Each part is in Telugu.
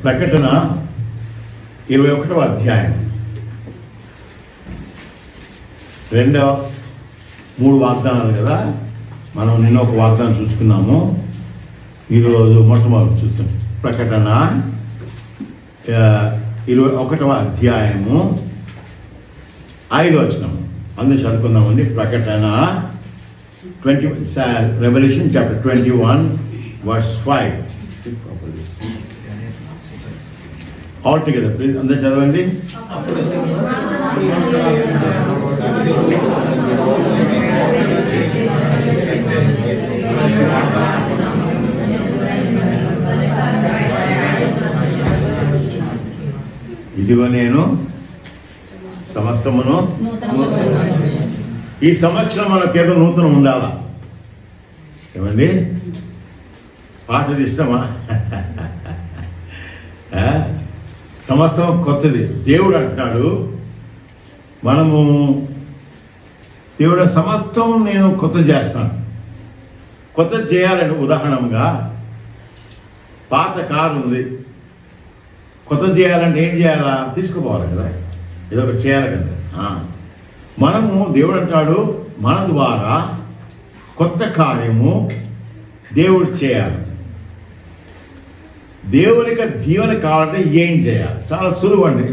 ప్రకటన 21వ అధ్యాయం 3 వాగ్దానాలు కదా. మనం నిన్న ఒక వాగ్దానం చూసుకున్నాము, ఈరోజు మొట్టమొదటి చూస్తాం. ప్రకటన 21వ అధ్యాయము 5వ వచనం అందరూ చదువుకుందామండి. ప్రకటన Revelation chapter 21 verse 5. All together, please. అందరూ చదవండి. ఇదిగో నేను సమస్తమును. ఈ సంవత్సరం మనకేదో నూతనం ఉండాలా? ఏమండి, పాతది ఇష్టమా? సమస్తం కొత్తది. దేవుడు అంటున్నాడు, దేవుడు సమస్తం నేను కొత్త చేస్తాను. కొత్త చేయాలని ఉదాహరణగా పాత కారు ఉంది, కొత్త చేయాలంటే ఏం చేయాలా? తీసుకుపోవాలి కదా, ఏదో ఒకటి చేయాలి కదా. దేవుడు అంటాడు, మన ద్వారా కొత్త కార్యము దేవుడు చేయాలి. దేవునికి దీవెన కావాలంటే ఏం చేయాలి? చాలా సులువు అండి.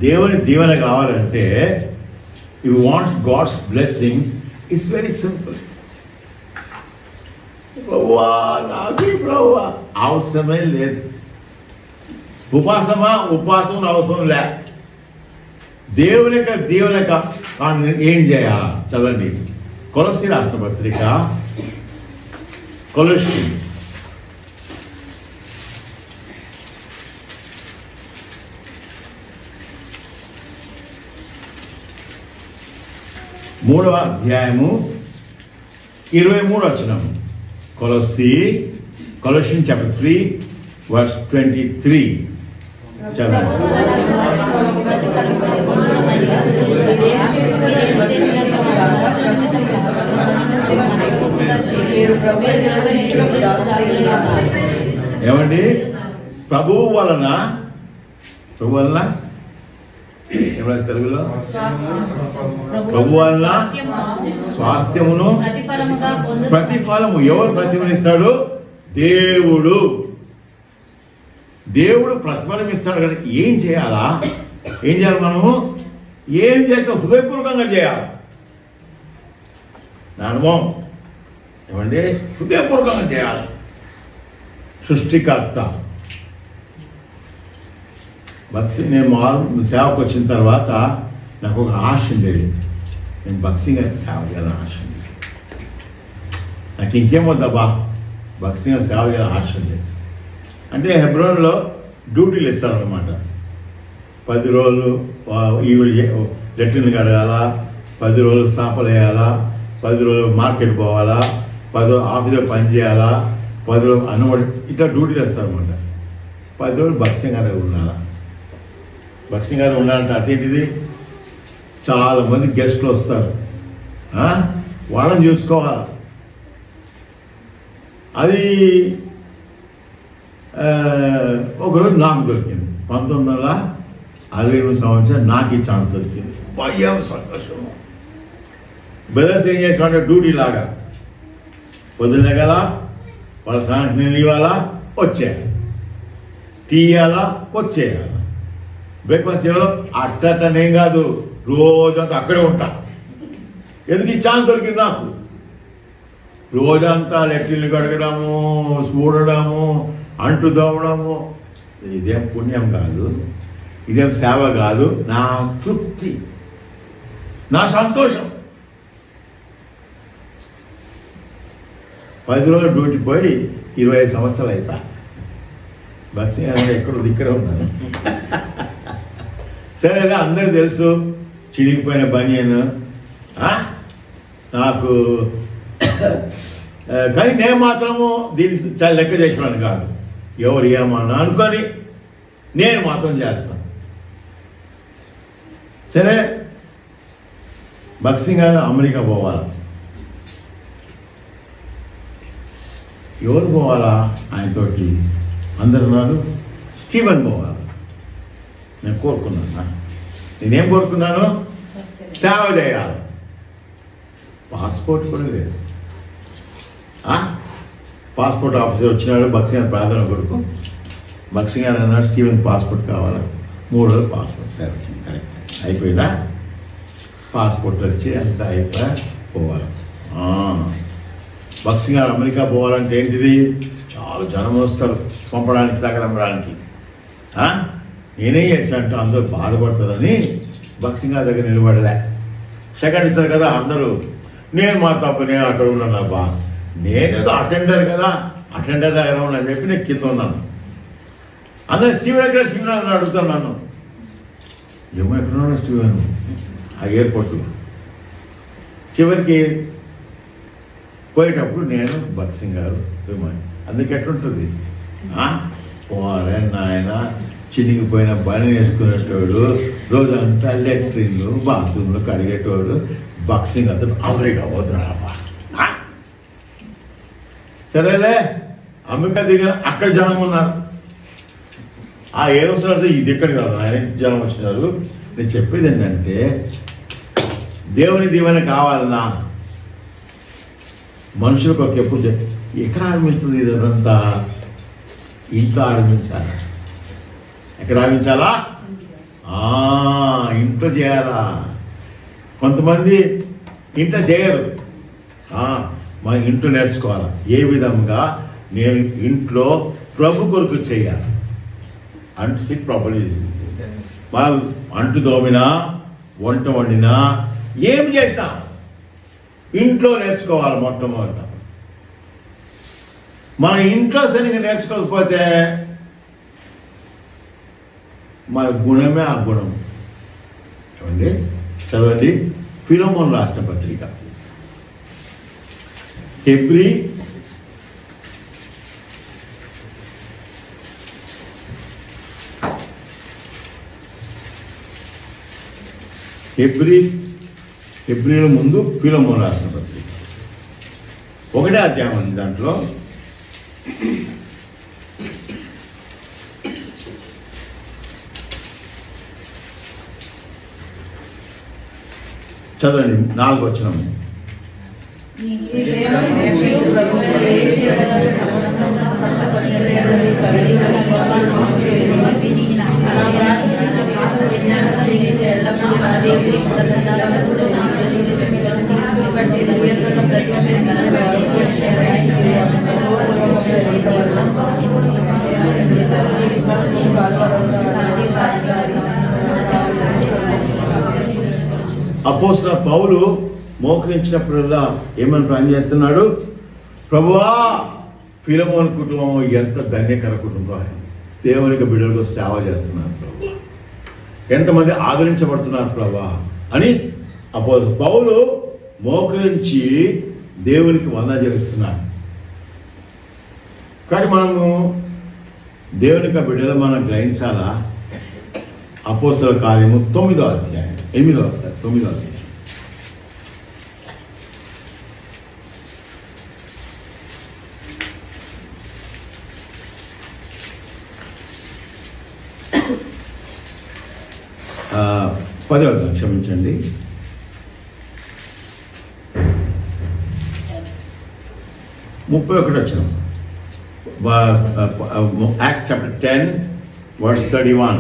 దేవుని దీవెన కావాలంటే, you wants God's blessings, it's very simple. అవసరమే లేదు. ఉపవాసం అవసరం లే. దేవుని యొక్క దీవెన ఏం చేయాలి? చదవండి. కొలస్సీ రాష్ట్ర పత్రిక, కొలస్సీన్స్ 3వ అధ్యాయము 23వ వచనం. Colossians chapter 3 verse 23. చదవండి. ఏమండి, ప్రభువు వలన ఏమైనా తెలుగులో ప్రభు వలన స్వాస్థ్యమును ప్రతిఫలము. ఎవరు ప్రతిఫలం ఇస్తాడు? దేవుడు ప్రతిఫలం ఇస్తాడు. కానీ ఏం చేయాలా? ఏం చేయాలి? మనము ఏం చేయాలి? హృదయపూర్వకంగా చేయాలి. నా అనుభవం ఏమండి, హృదయపూర్వకంగా చేయాలి. సృష్టికర్త నేను సేవకు వచ్చిన తర్వాత నాకు ఒక ఆశ ఉండేది, నేను భక్సింగ్ సేవ చేయాలని ఆశ ఉంది. నాకు ఇంకేమొద్దబ్బా, భక్సింగ్ సేవ చేయాలని ఆశ ఉంది. అంటే హెబ్రోన్లో డ్యూటీలు ఇస్తారనమాట. 10 రోజులు లెట్రిన్ కడగాల, 10 రోజులు సాపలు వేయాలా, 10 రోజులు మార్కెట్ పోవాలా, 10 ఆఫీస్లో పని చేయాలా, 10 రోజులు అనుమతి, ఇట్లా డ్యూటీలు ఇస్తారనమాట. 10 రోజులు భక్సింగ్ దగ్గర ఉండాలా. భక్సింగ్ దగ్గర ఉండాలంటే అదేంటిది? చాలామంది గెస్ట్లు వస్తారు, వాళ్ళని చూసుకోవాలి. అది ఒకరోజు నాకు దొరికింది. 1968 సంవత్సరం నాకు ఈ ఛాన్స్ దొరికింది. భయం, సంతోషము. బ్రదర్స్ ఏం చేసామంటే డ్యూటీ లాగా పొద్దున్న గల వాళ్ళ స్నానం నీళ్ళు ఇవ్వాలా, వచ్చేయాలి. టీ ఇవ్వాలా, వచ్చేయాలి. బ్రేక్ఫాస్ట్ ఇవ్వాలో అట్టనేం కాదు, రోజంతా అక్కడే ఉంటా. ఎందుకు ఈ ఛాన్స్ దొరికింది నాకు? రోజంతా లెట్రిన్లు కడగడము, చూడడము, అంటు దోవడము. ఇదేం పుణ్యం కాదు, ఇదేం సేవ కాదు. నా తృప్తి, నా సంతోషం. 10 రోజులు డ్యూటీ పోయి 25 సంవత్సరాలు అయిపోయా. భక్సింగ్ ఎక్కడో ఇక్కడే ఉన్నాను. సరే, అందరికి తెలుసు చిరిగిపోయిన బనియన్ నాకు. కానీ నేను మాత్రము దీన్ని చాలా లెక్క చేసేవాడిని కాదు. ఎవరు ఏమన్నా అనుకొని నేను మాత్రం చేస్తాను. సరే, భక్సింగ్ గారు అమెరికా పోవాలి. ఎవరు పోవాలా? ఆయనతోటి అందరు అన్నారు స్టీవెన్ పోవాలి. నేను కోరుకున్నాను, నేనేం కోరుకున్నాను? సేవ చేయాలి. పాస్పోర్ట్ కూడా లేదు. పాస్పోర్ట్ ఆఫీసర్ వచ్చినాడు, బక్సింగ్ గారు ప్రార్థన కొరకు. బక్సింగ్ గారు అన్నాడు స్టీవెన్ పాస్పోర్ట్ కావాలా. 3 రోజులు పాస్పోర్ట్ సరే వచ్చింది, కరెక్ట్ అయిపోయిందా? పాస్పోర్ట్ వచ్చి అంతా అయిపోయా పోవాలి. బక్సింగ్ గారు అమెరికా పోవాలంటే ఏంటిది? చాలా జనం వస్తారు పంపడానికి, సగరంపడానికి. నేనే చేసినట్టు అందరూ బాధపడతారని బక్సింగ్ గారి దగ్గర నిలబడలే. సెకండ్ ఇస్తారు కదా అందరూ. నేను మా తప్పు, నేను అక్కడ ఉన్నాను బా, నేనేదో అటెండర్ కదా, అటెండర్ దగ్గర ఉన్నా చెప్పి నేను కింద ఉన్నాను. అందరు స్టీవెన్ ఎక్కడ, స్టీవెన్ అని అడుగుతున్నాను. ఏమో ఎక్కడున్నాను స్టీవెన్ ఆ ఎయిర్పోర్ట్లో. చివరికి పోయేటప్పుడు నేను బక్సింగ్ గారు విమానం. అందుకే ఎట్లుంటుంది? పోరే నాయన, చినిగిపోయిన బని వేసుకునేటోడు, రోజంతా లెట్రిన్లు బాత్రూమ్లు కడిగేటోడు బక్సింగ్ అతను అమెరికా పోతున్నాడమ్మా. సరేలే, అమెరికా దిగిన అక్కడ జనం ఉన్నారు. ఆ ఏ రోజు ఇది ఎక్కడ కాదు ఆయన జనం వచ్చినారు. నేను చెప్పేది ఏంటంటే దేవుని దీవెన కావాలన్నా మనుషులకు ఒక ఎప్పుడు ఎక్కడ ఆరంభిస్తుంది? ఇదంతా ఇంట్లో ఆరంభించాలా. ఎక్కడ ఆరంభించాలా? ఇంట్లో చేయాలా. కొంతమంది ఇంట్లో చేయరు. మన ఇంట్లో నేర్చుకోవాలా. ఏ విధంగా నేను ఇంట్లో ప్రభు కొరకు చేయాలి. అంటు ప్రాపర్లీ అంటు దోమినా, వంట వండినా, ఏం చేసినా ఇంట్లో నేర్చుకోవాలి. మొట్టమొదట మన ఇంట్లో సరిగ్గా నేర్చుకోకపోతే మన గుణమే ఆ గుణం. చూడండి, చదవండి ఫిలోమోను రాసిన పత్రిక, హెబ్రీ 'హెబ్రీల ముందు ఫిలోమోను రాసిన పత్రిక 1వ అధ్యాయం ఉంది. దాంట్లో చదవండి 4వ వచనం. అపోస్తలుడైన పౌలు మోకరించినప్పుడల్లా ఏమని ప్రార్థన చేస్తున్నాడు? ప్రభువా, ఫిలోమోను కుటుంబం ఎంత ధన్యకర కుటుంబం, దేవునికి బిడ్డలకు సేవ చేస్తున్నారు ప్రభు, ఎంతమంది ఆదరించబడుతున్నారు ప్రభు అని అపోస్తలుడు పౌలు మోకరించి దేవునికి వందన చేస్తున్నాడు. కానీ మనము దేవునికి బిడ్డలు మనం గ్రహించాలా. అపోస్తలుల కార్యము 9వ అధ్యాయం 8వ అధ్యాయం 9వ అధ్యాయం. పదవ అధ్యాయం, క్షమించండి, 31వ వచనం. Acts chapter 10 verse 31.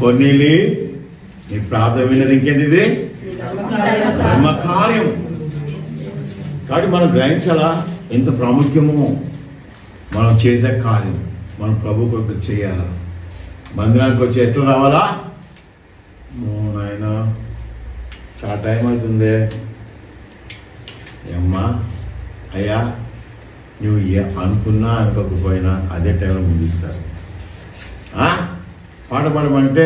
కొర్నేలి, నీ ప్రార్థన విన్నది ఇంకేంటిది? ధర్మ కార్యం. కాబట్టి మనం గ్రహించాలా ఎంత ప్రాముఖ్యమో మనం చేసే కార్యం. మనం ప్రభు కొరకు చేయాలా. మందిరానికి వచ్చి ఎట్లా రావాలా? నాయన చాలా టైం అవుతుంది, అమ్మా అయ్యా నువ్వు అనుకున్నా అనుకోకపోయినా అదే టైంలో ముగిస్తారు. పాట పాడమంటే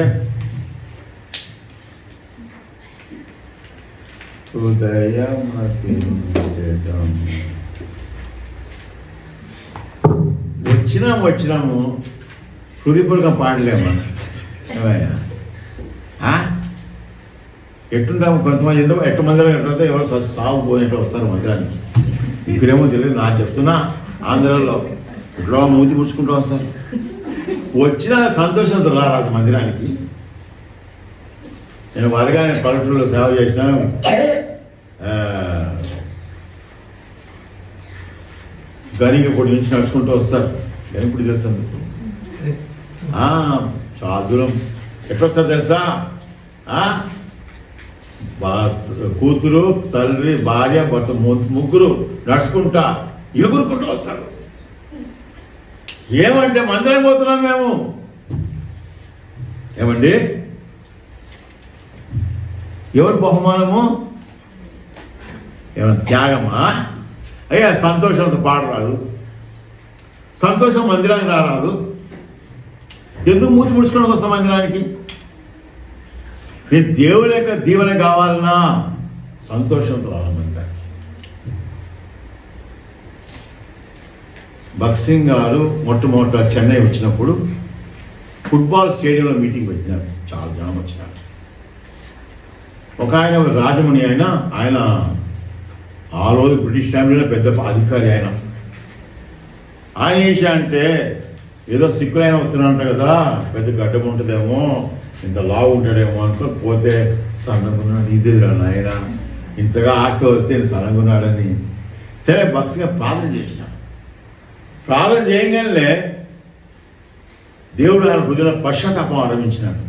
వచ్చినాము హృదయపూర్వకం పాడలేమా? ఏమయ్యా ఎట్టుంటాము కొంతమంది ఎందుకు ఎట్టు మందిరం ఎట్లయితే ఎవరు సాగు పోయినట్టు వస్తారు మందిరానికి. ఇక్కడేమో తెలియదు, నాకు చెప్తున్నా. ఆంధ్రాలో ఇప్పుడు మూతి పుచ్చుకుంటూ వస్తారు. వచ్చిన సంతోషంతో రారాదు మందిరానికి. నేను వరగానే పల్లెటూరులో సేవ చేసినాను. గనికి పొడి నుంచి నడుచుకుంటూ వస్తారు. గనిపుడి తెలుసా మీకు? చాలా దూరం. ఎట్లొస్తారు తెలుసా? కూతురు, తల్లి, భార్య, భర్త ముగ్గురు నడుచుకుంటా ఎగురుకుంటూ వస్తారు. ఏమంటే మందిరం పోతున్నాం మేము. ఏమండి, ఎవరు బహుమానము? ఏమన్నా త్యాగమా? అయ్యా సంతోషంతో పాడరాదు, సంతోషం మందిరానికి రారాదు. ఎందుకు మూతి ముడుచుకోవడం వస్తాం మందిరానికి? నేను దేవుని యొక్క దీవెన కావాలన్నా సంతోషంతో రావాలి మందిరానికి. భక్సింగ్ గారు మొట్టమొదట చెన్నై వచ్చినప్పుడు ఫుట్బాల్ స్టేడియంలో మీటింగ్ పెట్టినారు. చాలా జనం వచ్చినారు. ఒక ఆయన రాజముని ఆయన ఆ రోజు బ్రిటిష్ ఫ్యామిలీలో పెద్ద అధికారి. ఆయన ఏషా అంటే ఏదో సిక్కులైన వస్తున్నాడంట కదా, పెద్ద గడ్డం ఉంటుందేమో, ఇంత లావు ఉంటాడేమో అనుకో పోతే సన్నగున్నాడు. ఇదేరా నాయన, ఇంతగా ఆస్తి వస్తే సన్నగున్నాడని. సరే భక్తిగా ప్రార్థన చేసిన. ప్రార్థన చేయగానే దేవుడు ఆయన హృదయంలో పశ్చాత్తాపం ఆరంభించినాడు.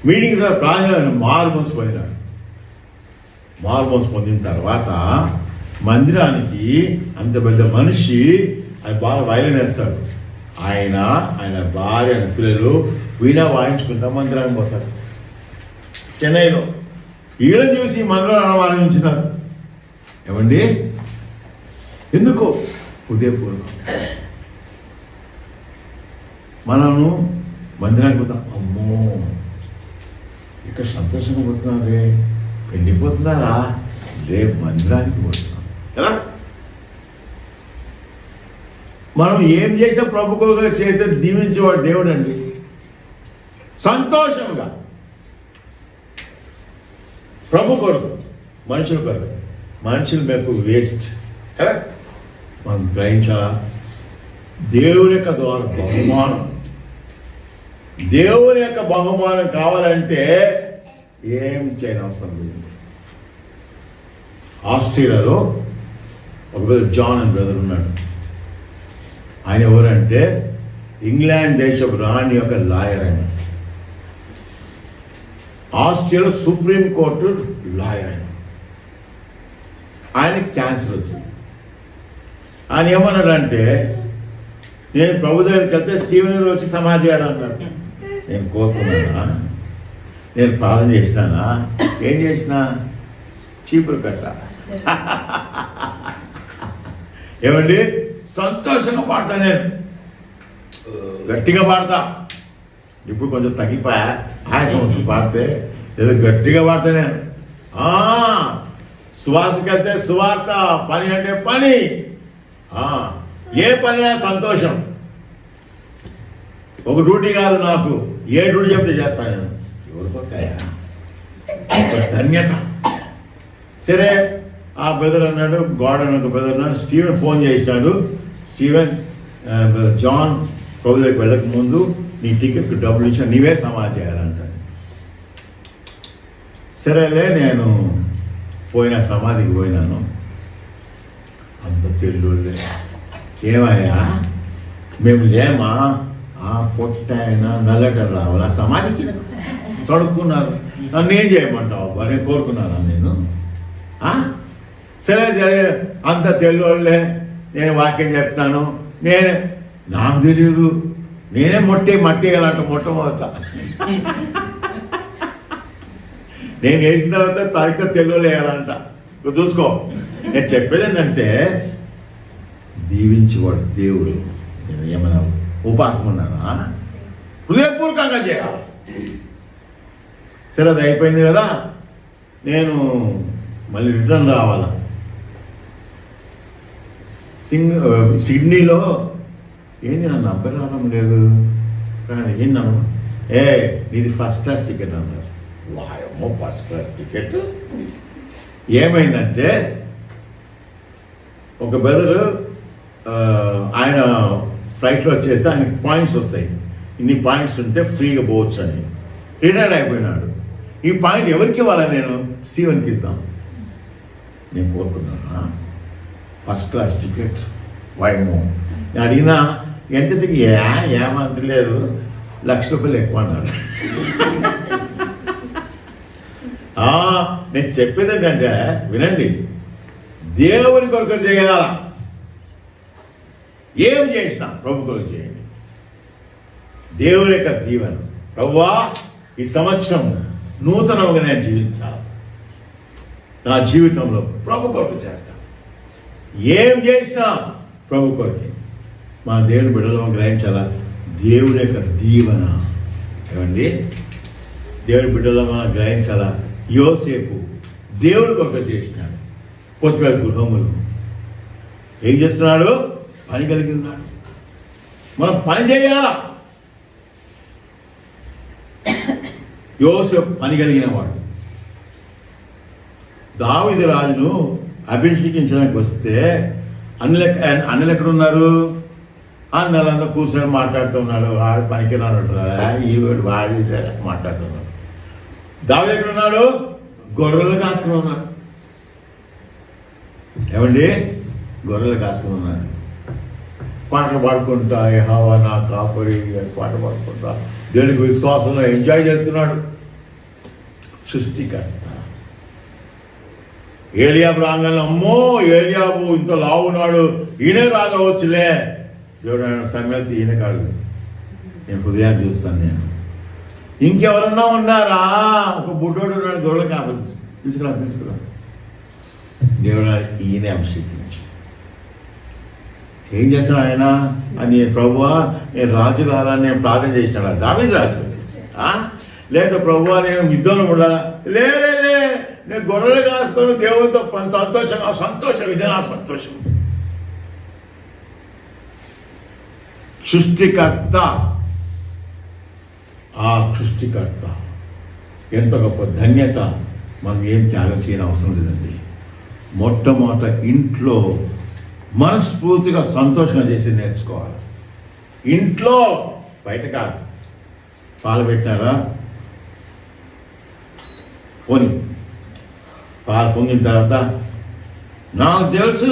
మీటింగ్ ప్రార్థన మారుమోసి పోయినాడు. మారుమోసి పొందిన తర్వాత మందిరానికి అంత పెద్ద మనిషి ఆయన బాగా వైలెన్ వేస్తాడు. ఆయన భార్య, ఆయన పిల్లలు వీణా వాయించుకుంటా మందిరానికి పోతారు. చెన్నైలో ఈడని చూసి మందిరాన్ని ఆరంభించినారు. ఏమండి, ఎందుకు? హృదయపూర్వకం. మనము మందిరానికి పోతాం, అమ్మో ఇక్కడ సంతోషంగా పోతున్నారే, వెళ్ళిపోతున్నారా, రేపు మందిరానికి పోతున్నాం కదా. మనం ఏం చేసినా ప్రభుత్వంగా చేస్తే దీవించేవాడు దేవుడు అండి. సంతోషంగా ప్రభు కొరకు, మనుషుల కొరకు. మనుషుల వైపు వేస్ట్ కదా. మనం గ్రహించాలా? దేవుని యొక్క ద్వారా బహుమానం, దేవుని యొక్క బహుమానం కావాలంటే ఏం చేయని అవసరం లేదు. ఆస్ట్రేలియాలో ఒక బ్రదర్ జాన్ అని బ్రదర్ ఉన్నాడు. ఆయన ఎవరంటే ఇంగ్లాండ్ దేశపు రాణి యొక్క lawyer. Australia supreme court lawyer. ఆయన క్యాన్సర్ వచ్చింది. ఆయన ఏమన్నాడంటే, నేను ప్రభు దగ్గరికి వెళ్తే స్టీవెన్ వచ్చి సమాజాలు అన్నాడు. నేను కోరుకున్నానా? నేను ప్రార్థన చేసినానా? ఏం చేసినా? చీపురు కట్ట. ఏమండి, సంతోషంగా పాడతా, నేను గట్టిగా పాడతా. ఇప్పుడు కొంచెం తగ్గిపోయా, ఆయన పాడితే ఏదో గట్టిగా పాడతా నేను. సువార్తకి వెళ్తే సువార్త, పని అంటే పని, ఏ పని సంతోషం. ఒక డ్యూటీ కాదు నాకు, ఏ డ్యూటీ చెప్తే చేస్తాను నేను. ఎవరు పక్కాయా ధన్యత. సరే, ఆ బ్రదర్ అన్నాడు, గాడ్ అని ఒక బ్రదర్ అన్నాడు. స్టీవెన్ ఫోన్ చేశాడు. స్టీవెన్, బ్రదర్ జాన్ ప్రభు దగ్గరికి వెళ్ళక ముందు నీ టికెట్కి డబ్బులు ఇచ్చిన, నీవే సమాధి చేయాలంటాడు. సరేలే, నేను సమాధికి పోయినాను. అంత తెల్లుళ్ళే. ఏమయ్యా మేము లేమా? పొట్టైనా నల్లటం రావాలా సమాధికి? చదువుకున్నారు. నన్ను ఏం చేయమంటావు అబ్బా? నేను కోరుకున్నాను నేను. సరే సరే, అంత తెల్లోళ్ళే, నేను వాక్యం చెప్తాను. నాకు తెలియదు, నేనే మట్టి వేయాలంట. మొట్టమొదట నేను వేసిన తర్వాత తరగ తెల్లోళ్ళు వేయాలంట. చూసుకో, నేను చెప్పేది ఏంటంటే, దీవించేవాడు దేవుడు. నేను ఏమన్నా ఉపాసం ఉన్నానా? హృదయపూర్వకంగా చేయాలి. సరే, అది అయిపోయింది కదా, నేను మళ్ళీ రిటర్న్ రావాలా. సిడ్నీలో ఏంది నన్ను అబ్బరావడం లేదు కానీ ఏంటన్నా, నీది ఫస్ట్ క్లాస్ టికెట్ అన్నారు. వాయమ్మో ఫస్ట్ క్లాస్ టికెట్. ఏమైందంటే ఒక బ్రదరు ఆయన ఫ్లైట్లో వచ్చేస్తే ఆయనకి పాయింట్స్ వస్తాయి, ఇన్ని పాయింట్స్ ఉంటే ఫ్రీగా పోవచ్చు అని. రిటైర్డ్ అయిపోయినాడు. ఈ పాయింట్ ఎవరికి ఇవ్వాలని నేను స్టీవెన్కి ఇద్దాం నేను కోరుకున్నాను. ఫస్ట్ క్లాస్ టికెట్ వాయమ్మో. నేను అడిగినా ఎంత ఏమంత లేదు, ₹1,00,000 ఎక్కువ అన్నాడు. నేను చెప్పేది ఏంటంటే వినండి, దేవుని కొరకు చేయాల, ఏం చేసినా ప్రభు కొరకు చేయండి. దేవుని యొక్క దీవెన, ప్రభువా ఈ సంవత్సరం నూతనంగా నేను జీవించాలి, నా జీవితంలో ప్రభు కొరకు చేస్తాను. ఏం చేసినా ప్రభు కొరకే. మా దేవుని బిడ్డలను గ్రహించాలా, దేవుని యొక్క దీవెన. ఏమండి, దేవుని బిడ్డలో మనం గ్రహించాలా, యోసేపు దేవుడి కొరకు చేసినాడు. పొత్తివేల గృహములు ఏం చేస్తున్నాడు? పని కలిగి ఉన్నాడు. మనం పని చేయాలా. యోసేపు పని కలిగిన వాడు. దావీదు రాజును అభిషేకించడానికి వస్తే అన్నలు ఎక్కడ ఉన్నారు? అన్నలంతా కూర్చొని మాట్లాడుతున్నాడు. వాడు పనికి రాడు, ఈ వాడి మాట్లాడుతున్నాడు. దావీదు ఎక్కడ ఉన్నాడు? గొర్రెలు కాసుకుని ఉన్నాడు. ఏమండి, గొర్రెలు కాసుకుని ఉన్నాడు. పాటలు పాడుకుంటా, యెహోవా నా కాపరి పాట పాడుకుంటా దేవునికి విశ్వాసంలో ఎంజాయ్ చేస్తున్నాడు. సృష్టికర్త. ఏలియాబు రాగానే అమ్మో ఏలియాబు ఇంత లావున్నాడు, ఈయనే రాగవచ్చులే. దేవుడు సంగతి ఈయన కాదు, నేను హృదయాన్ని చూస్తాను. నేను ఇంకెవరన్నా ఉన్నారా? ఒక బుడ్డోడు ఉన్నాడు, గొర్రెలు కాపరి, తీసుకురా. దేవుడు ఈయనే అభిషేకించి ఏం చేస్తాడు ఆయన అని, ప్రభువా నేను రాజు కావాలని నేను ప్రార్థన చేసినాడు. దావీదు రాజు లేదా ప్రభువా నేను యుద్ధంలో ఉండాలా? లే నేను గొర్రెలు కాసుకొని దేవుడితో సంతోషం ఇదే నా సంతోషం. సృష్టికర్త, ఆ సృష్టికర్త ఎంత గొప్ప ధన్యత. మనం ఏం త్యాగం చేయని అవసరం లేదండి. మొట్టమొదట ఇంట్లో మనస్ఫూర్తిగా సంతోషంగా చేసి నేర్చుకోవాలి. ఇంట్లో, బయట కాదు. పాలు పెట్టారా, పోని పాలు పొంగిన తర్వాత నాకు తెలుసు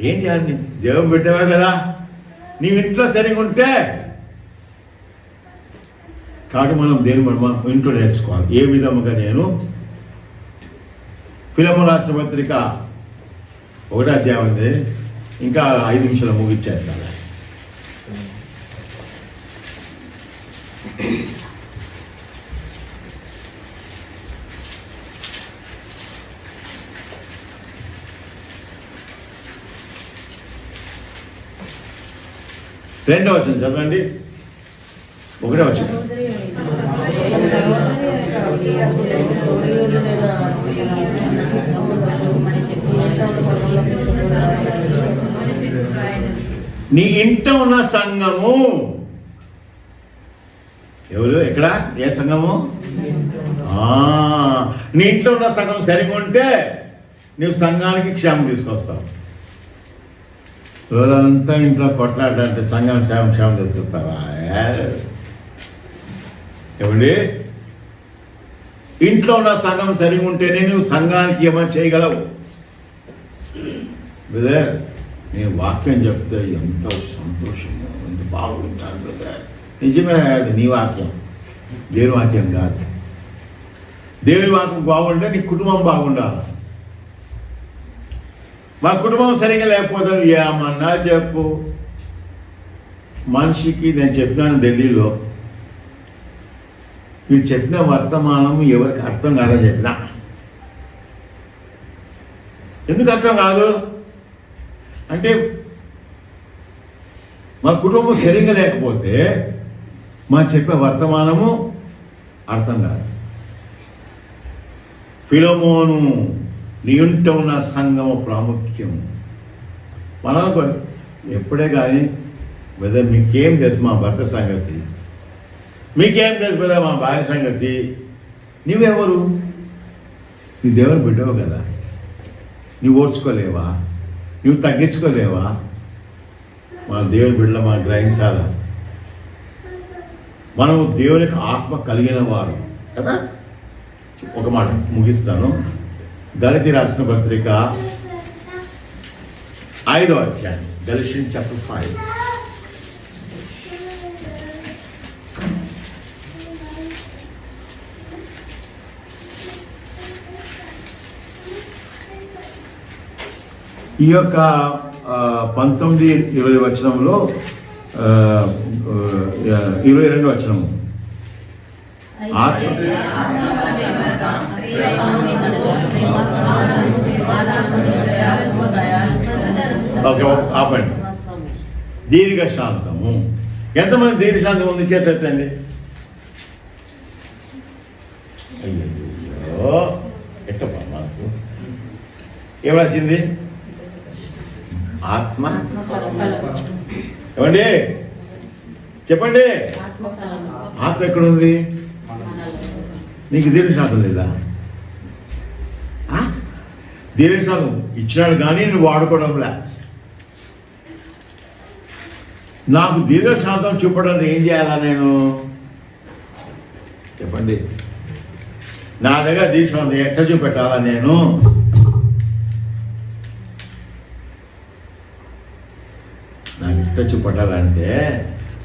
ఏం చేయాలి? దేవుడు పెట్టేవా కదా, నీవు ఇంట్లో సరిగా ఉంటే. కాబట్టి మనం దేని మనం ఇంట్లో నేర్చుకోవాలి. ఏ విధముగా నేను ఫిలెమోను రాసిన పత్రిక 1వ అధ్యాయం ఉంది, ఇంకా 5 నిమిషాలు ముగిచ్చేస్తాను. రెండో వచనం చదవండి. 1వ వచనం. నీ ఇంట ఉన్న సంఘము ఎవరు? ఎక్కడ? ఏ సంఘము? నీ ఇంట్లో ఉన్న సంఘం సరిగా ఉంటే నువ్వు సంఘానికి క్షేమం తీసుకొస్తావు. రోజంతా ఇంట్లో కొట్లాడంటే సంఘానికి క్షేమం తీసుకొస్తావా? ఏమండి, ఇంట్లో ఉన్న సంఘం సరిగా ఉంటేనే నువ్వు సంఘానికి ఏమైనా చేయగలవు. బ్రదర్, నేను వాక్యం చెప్తే ఎంత సంతోషంగా, ఎంత బాగుంటాను బ్రదర్. నిజమే, అది నీ వాక్యం, దేవుని వాక్యం కాదు. దేవుని వాక్యం బాగుంటే నీ కుటుంబం బాగుండాలి. మా కుటుంబం సరిగా లేకపోతే ఏమన్నా చెప్పు. మనిషికి నేను చెప్పినాను ఢిల్లీలో, మీరు చెప్పిన వర్తమానం ఎవరికి అర్థం కాదని చెప్పినా. ఎందుకు అర్థం కాదు అంటే, మా కుటుంబం సరిగా లేకపోతే మా చెప్పే వర్తమానము అర్థం కాదు. ఫిలెమోను, నీ ఇంట ఉన్న సంఘము ప్రాముఖ్యం. మనం ఎప్పుడే కానీ బ్రదర్ మీకేం తెలుసు మా భర్త సంగతి, మీకేం తెలుసు బ్రదర్ మా భార్య సంగతి? నువ్వెవరు? నీ దేవుని బిడ్డవు కదా, నువ్వు ఓర్చుకోలేవా? నువ్వు తగ్గించుకోలేవా? మన దేవుని బిడ్డలు మనం గ్రహించాలా. మనము దేవునికి ఆత్మ కలిగిన వారు కదా. ఒక మాట ముగిస్తాను. గలతీ రాసిన పత్రిక 5వ అధ్యాయం, గలషియన్స్ చాప్టర్ 5. ఈ యొక్క 19-20 వచనంలో 22 వచనము ఆపండి. దీర్ఘశాంతము. ఎంతమంది దీర్ఘశాంతం ఉంది? చేతండి. అయ్యో ఎట్టపా మాకు ఏం రాసింది? ఆత్మ. ఏమండి చెప్పండి, ఆత్మ ఎక్కడుంది? నీకు దీర్ఘశాంతం లేదా? దీర్ఘశాంతం ఇచ్చినాడు కానీ నువ్వు వాడుకోవడంలే. నాకు దీర్ఘశాంతం చూపడానికి ఏం చేయాలా నేను? చెప్పండి. నా దగ్గర దీర్ఘశాంతం ఎట్లా చూపెట్టాలా నేను? నాకు ఎట్లా చూపెట్టాలంటే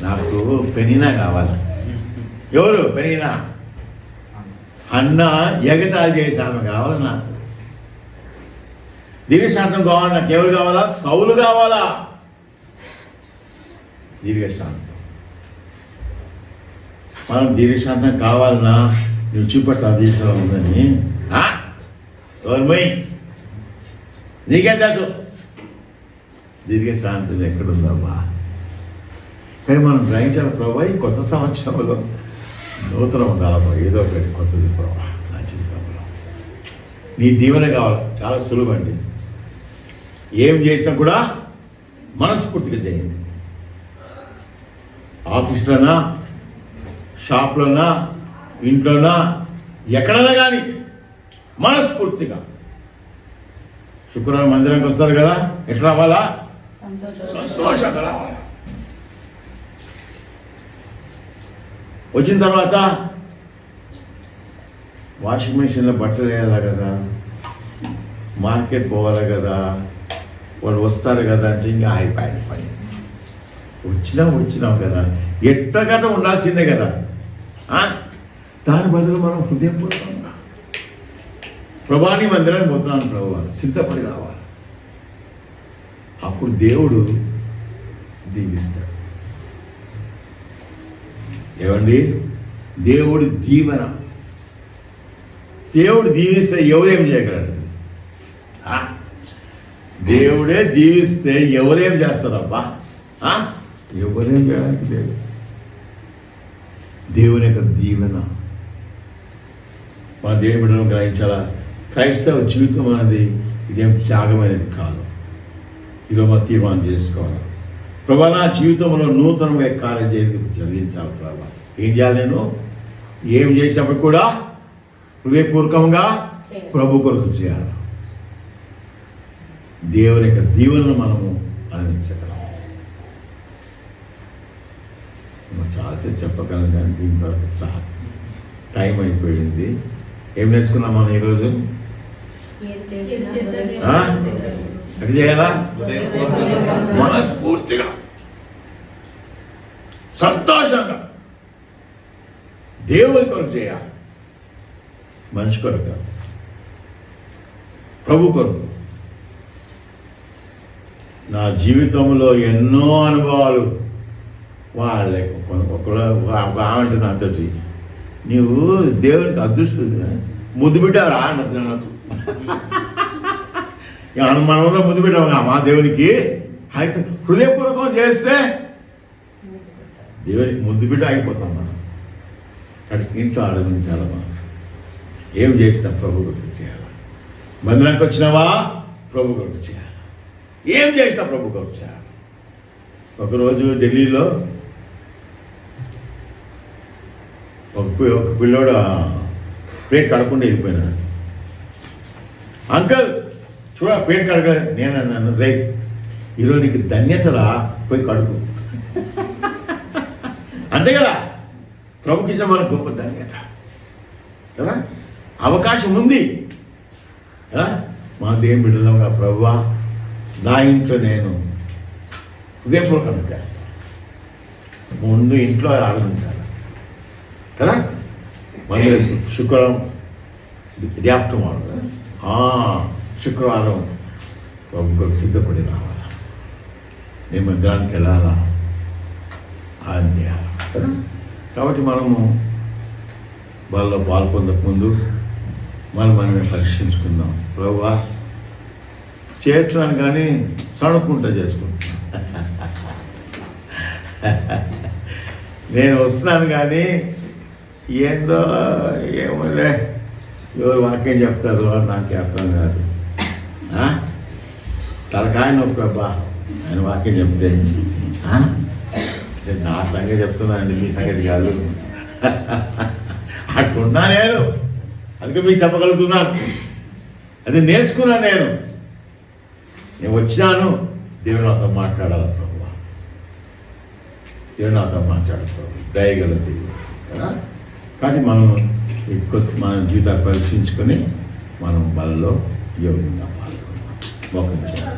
నాకు పెనినా కావాలి. ఎవరు పెనినా? అన్న ఎగతాళి చేసి ఆమె కావాలి. నాకు దీర్ఘశాంతం కావాలి. నాకు ఎవరు కావాలా? సౌలు కావాలా? దీర్ఘశాంతం. మనం దీర్ఘశాంతం కావాలన్నా నువ్వు చూపట్ల దీర్ఘం ఉందని నీకేం తెలుసు దీర్ఘశాంతం ఎక్కడుందమ్మా? కానీ మనం గ్రహించాలి ప్రభా, ఈ కొత్త సంవత్సరంలో నూతన ఉండాలమ్మా, ఏదో ఒకటి కొత్తది ప్రభా నా జీవితంలో. నీ దీవెన కావాలి. చాలా సులువండి. ఏం చేసినా కూడా మనస్ఫూర్తిగా చేయండి. ఆఫీస్లోనా, షాప్లోనా, ఇంట్లోనా, ఎక్కడైనా కానీ మనస్ఫూర్తిగా. శుక్రవారం మందిరానికి వస్తారు కదా, ఎట్లా రావాలా? సంతోషంగా రావాలా. వచ్చిన తర్వాత వాషింగ్ మెషిన్లో బట్టలు వేయాలా కదా, మార్కెట్ పోవాలి కదా, వాళ్ళు వస్తారు కదా అంటే ఇంకా అయిపోయింది పని. వచ్చినాం కదా, ఎట్టగట్ట ఉండాల్సిందే కదా. దాని బదులు మనం హృదయపూర్వకంగా ప్రభాని మందిరాన్ని పోతున్నాను ప్రభు, సిద్ధపడి రావాలి. అప్పుడు దేవుడు దీవిస్తాడు. ఏమండి? దేవుడు దీవెన. దేవుడు దీవిస్తే ఎవరేం చేయగలడు? దేవుడే దీవిస్తే ఎవరేం చేస్తారబ్బా? ఎవరేం చేయడానికి లేదు. దేవుని యొక్క దీవెన మన దేవుని బిడ్డలను గ్రహించాలా. క్రైస్తవ జీవితం అనేది ఇదేం త్యాగమైనది కాదు. ఈరోజు మనం తీర్మానం చేసుకోవాలి. ప్రభా, నా జీవితంలో నూతనంగా కార్యం జరిగించాలి ప్రభా. ఏం చేయాలి? నేను ఏం చేసినప్పుడు కూడా హృదయపూర్వకంగా ప్రభు కొరకు చేయాలి. దేవుని యొక్క దీవెనను మనము అందించగలం. చాలాసేపు చెప్పగలం కానీ దీంట్లో టైం అయిపోయింది. ఏం నేర్చుకున్నాం మనం ఈరోజు? అది చేయాలా? మనస్ఫూర్తిగా సంతోషంగా దేవుని కొరకు చేయాలి. మనిషి కొరకు, ప్రభు కొరకు. నా జీవితంలో ఎన్నో అనుభవాలు. వాళ్ళే ఒక ఆమె నాతోటి, నీవు దేవునికి అదృష్టం ముద్దు పెట్టావు రా అన్నది నాకు. మనలో ముద్దు పెట్టాము మా దేవునికి. అయితే హృదయపూర్వకం చేస్తే దేవునికి ముద్దు పెట్టి అయిపోతాం మనం. కానీ ఇంట్లో ఆలోచించాలి మనం. ఏం చేసినా ప్రభు కొరకు చేయాలి. మందిరానికి వచ్చినావా? ప్రభు కొరకు చేయాలి. ఏం చేసినా ప్రభు కొరకు చేయాలి. ఒకరోజు ఢిల్లీలో ఒక పిల్లోడు ప్లేట్ కడకుండా వెళ్ళిపోయినాడు. అంకల్ చూడ ప్లేట్ కడగ. నేను అన్నాను, రే ఈరోజు నీకు ధన్యతరా, పోయి కడుగు. అంతే కదా, ప్రభుకి ఇచ్చిన మనకు గొప్ప ధన్యత కదా, అవకాశం ఉంది కదా. మా దేవుని బిడ్డలుగా ప్రభువా నా ఇంట్లో నేను హృదయపూర్వకంగా చేస్తాను. ముందు ఇంట్లో ఆరంభించాలి కదా. మళ్ళీ శుక్రవారం డే ఆఫ్టర్ టుమారో కదా, శుక్రవారం ప్రభుకు సిద్ధపడి రావాలా, నేను మందిరానికి వెళ్ళాలా, అని చేయాలి కదా. కాబట్టి మనము వాళ్ళలో పాల్పొందక ముందు మనమే పరీక్షించుకుందాం. ప్రభువా చేస్తున్నాను కానీ సణుక్కుంటా చేసుకుంటున్నాను. నేను వస్తున్నాను కానీ ఏందో ఏమోలే, ఎవరు వాక్యం చెప్తారు అని నాకు అర్థం కాదు. తలకాయ నొప్పి అబ్బా ఆయన వాక్యం చెప్తే. నా సంగతి చెప్తున్నానండి, మీ సంగతి కాదు. అట్లున్నా నేను, అందుకే మీకు చెప్పగలుగుతున్నాను. అది నేర్చుకున్నాను నేను వచ్చినాను. దేవుడు నాతో మాట్లాడాలి ప్రభు, దేవుడు నాతో మాట్లాడాలి ప్రభు, దయగల దేవుడు కదా. కాబట్టి మనం ఎక్కువ మన జీవితాలు పరీక్షించుకొని మనం బలలో యోగ్యంగా పాల్గొన్నాం. మోకరించాలి.